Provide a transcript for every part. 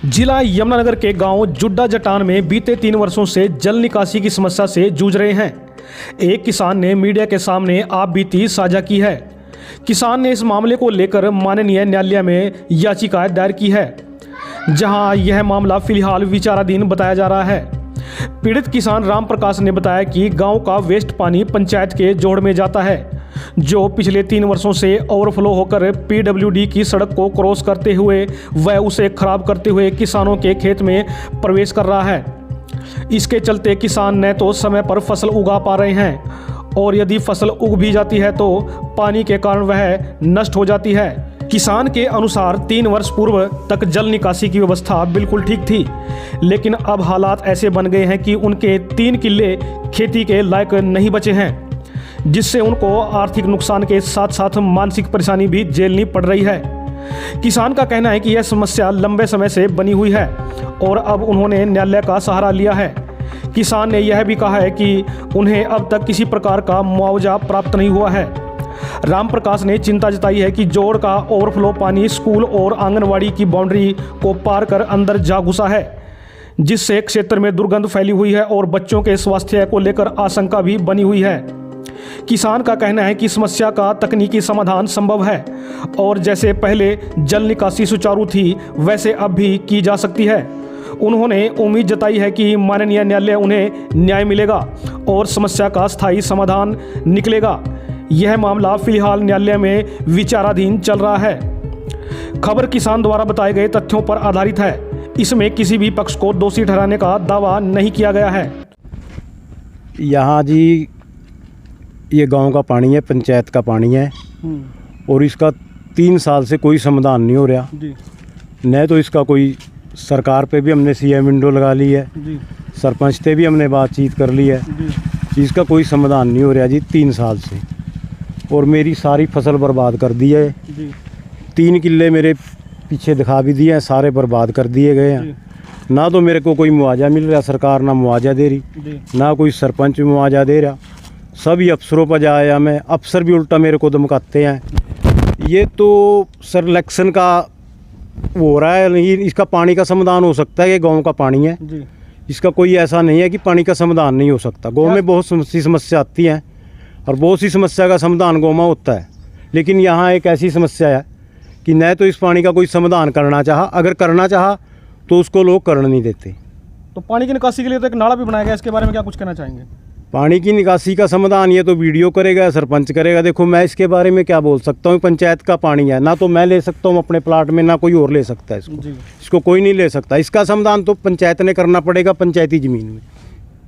जिला यमुनानगर के गांव जुड्डा जटान में बीते 3 वर्षों से जल निकासी की समस्या से जूझ रहे हैं। एक किसान ने मीडिया के सामने आप बीती साझा की है। किसान ने इस मामले को लेकर माननीय न्यायालय में याचिका दायर की है, जहां यह मामला फिलहाल विचाराधीन बताया जा रहा है। पीड़ित किसान राम प्रकाश ने बताया कि गांव का वेस्ट पानी पंचायत के जोड़ में जाता है, जो पिछले 3 वर्षों से ओवरफ्लो होकर पीडब्ल्यूडी की सड़क को क्रॉस करते हुए व उसे खराब करते हुए किसानों के खेत में प्रवेश कर रहा है। इसके चलते किसान न तो समय पर फसल उगा पा रहे हैं और यदि फसल उग भी जाती है तो पानी के कारण वह नष्ट हो जाती है। किसान के अनुसार 3 वर्ष पूर्व तक जल निकासी की व्यवस्था बिल्कुल ठीक थी, लेकिन अब हालात ऐसे बन गए हैं कि उनके 3 किल्ले खेती के लायक नहीं बचे हैं, जिससे उनको आर्थिक नुकसान के साथ साथ मानसिक परेशानी भी झेलनी पड़ रही है। किसान का कहना है कि यह समस्या लंबे समय से बनी हुई है और अब उन्होंने न्यायालय का सहारा लिया है। किसान ने यह भी कहा है कि उन्हें अब तक किसी प्रकार का मुआवजा प्राप्त नहीं हुआ है। राम प्रकाश ने चिंता जताई है कि जोड़ का ओवरफ्लो पानी स्कूल और आंगनवाड़ी की बाउंड्री को पार कर अंदर जा घुसा है, जिससे क्षेत्र में दुर्गंध फैली हुई है और बच्चों के स्वास्थ्य को लेकर आशंका भी बनी हुई है। किसान का कहना है कि समस्या का तकनीकी समाधान संभव है और जैसे पहले जल निकासी सुचारू थी वैसे अब भी की जा सकती है। उन्होंने उम्मीद जताई है कि माननीय न्यायालय उन्हें न्याय मिलेगा और समस्या का स्थायी समाधान निकलेगा। यह मामला फिलहाल न्यायालय में विचाराधीन चल रहा है। खबर किसान द्वारा बताए गए तथ्यों पर आधारित है। इसमें किसी भी पक्ष को दोषी ठहराने का दावा नहीं किया गया है। यहाँ जी ये गांव का पानी है, पंचायत का पानी है और इसका 3 साल से कोई समाधान नहीं हो रहा जी। न तो इसका कोई सरकार पे भी हमने सीएम विंडो लगा ली है जी। सरपंच से भी हमने बातचीत कर ली है जी। इसका कोई समाधान नहीं हो रहा जी 3 साल से, और मेरी सारी फसल बर्बाद कर दी है जी। 3 किल्ले मेरे पीछे दिखा भी दिए हैं, सारे बर्बाद कर दिए गए हैं। ना तो मेरे को कोई मुआवजा मिल रहा, सरकार ना मुआवजा दे रही, ना कोई सरपंच मुआवजा दे रहा। सभी अफसरों पर जाया मैं, अफसर भी उल्टा मेरे को धमकाते हैं। ये तो सर इलेक्शन का हो रहा है, नहीं इसका पानी का समाधान हो सकता है। ये गांव का पानी है जी। इसका कोई ऐसा नहीं है कि पानी का समाधान नहीं हो सकता। गांव में बहुत सी समस्या आती हैं और बहुत सी समस्या का समाधान गांव में होता है, लेकिन यहाँ एक ऐसी समस्या है कि न तो इस पानी का कोई समाधान करना चाहा, अगर करना चाहा तो उसको लोग करने नहीं देते। तो पानी की निकासी के लिए तो एक नाला भी बनाया गया, इसके बारे में क्या कुछ कहना चाहेंगे? पानी की निकासी का समाधान ये तो वीडियो करेगा, सरपंच करेगा। देखो मैं इसके बारे में क्या बोल सकता हूँ, पंचायत का पानी है, ना तो मैं ले सकता हूँ अपने प्लाट में, ना कोई और ले सकता है इसको कोई नहीं ले सकता। इसका समाधान तो पंचायत ने करना पड़ेगा, पंचायती ज़मीन में।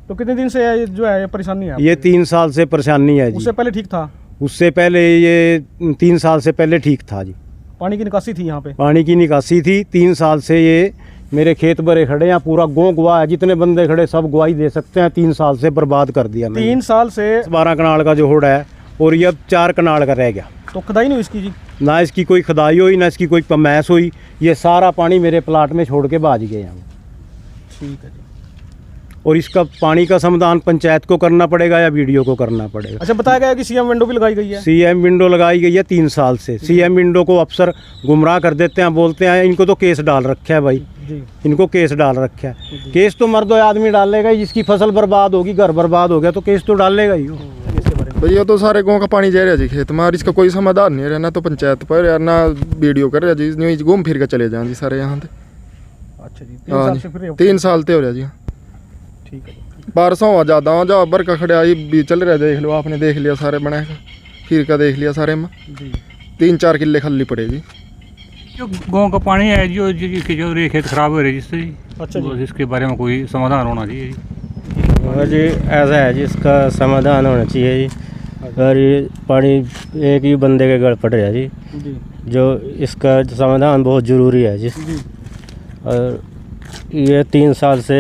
तो कितने दिन से जो है परेशानी है? ये 3 साल से परेशानी है जी। उससे पहले ठीक था? उससे पहले ये 3 साल से पहले ठीक था जी। पानी की निकासी थी यहाँ पे? पानी की निकासी थी। 3 साल से ये मेरे खेत भरे खड़े हैं, पूरा गाँव गवाह है, जितने बंदे खड़े सब गवाही दे सकते हैं। 3 साल से बर्बाद कर दिया। 3 साल से 12 कनाल का जो होड़ है और ये अब 4 कनाल का रह गया। तो खुदाई नहीं हुई इसकी जी? ना इसकी कोई खुदाई हुई, ना इसकी कोई पमैस हुई। ये सारा पानी मेरे प्लाट में छोड़ के भाज गए यहाँ। ठीक है जी। और इसका पानी का समाधान पंचायत को करना पड़ेगा या वीडियो को करना पड़ेगा। अच्छा, बताया गया कि सीएम विंडो भी लगाई गई है? सीएम विंडो लगाई गई है 3 साल से। सीएम विंडो को अफसर गुमराह कर देते हैं, बोलते हैं इनको तो केस डाल रखा है भाई जी। इनको केस डाल रखा है। केस तो मर्द आदमी डालेगा ही, जिसकी फसल बर्बाद होगी, घर बर्बाद हो गया तो केस तो डालेगा ही। भैया तो सारे गाँव का पानी जा रहा जी खेत में और इसका कोई समाधान नहीं रहा, ना तो पंचायत पर या ना वीडियो कर रहा जी। घूम फिर के चले जाए जी सारे यहाँ से। अच्छा जी, 3 साल से हो रहा जी। ठीक है। बारिशों हो ज़्यादा हो जाओ बरका खड़े आई भी चल रहा, देख लो आपने, देख लिया सारे बनाएगा, फिर का देख लिया सारे में 3-4 किल्ले खाली पड़ेगी। जो गाँव का पानी है जो खेत खराब हो रहे जिससे। अच्छा जी। इसके बारे में कोई समाधान होना चाहिए जी। ऐसा है जिसका समाधान होना चाहिए जी। और ये पानी एक ही बंदे के गड़ पड़ रहा है जी, जो इसका समाधान बहुत ज़रूरी है जी। और ये 3 साल से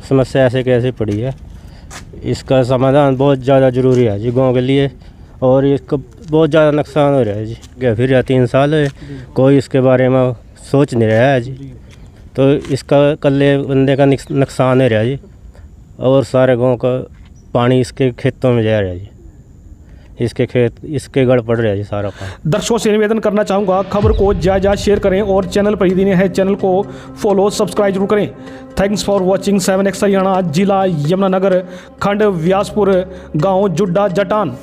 समस्या ऐसे कैसे पड़ी है, इसका समाधान बहुत ज़्यादा ज़रूरी है जी गांव के लिए। और इसका बहुत ज़्यादा नुकसान हो रहा है जी। क्या फिर 3 साल है, कोई इसके बारे में सोच नहीं रहा है जी। तो इसका कल्ले बंदे का नुकसान हो रहा है जी, और सारे गांव का पानी इसके खेतों में जा रहा है जी। इसके खेत इसके गढ़ पड़ रहा है जी सारा पानी। दर्शकों से निवेदन करना चाहूँगा, खबर को ज़्यादा शेयर करें और चैनल पर यदि नए हैं चैनल को फॉलो सब्सक्राइब जरूर करें। Thanks for watching 7X Haryana, जिला यमुनानगर, खंड व्यासपुर, गांव जुड्डा जटान।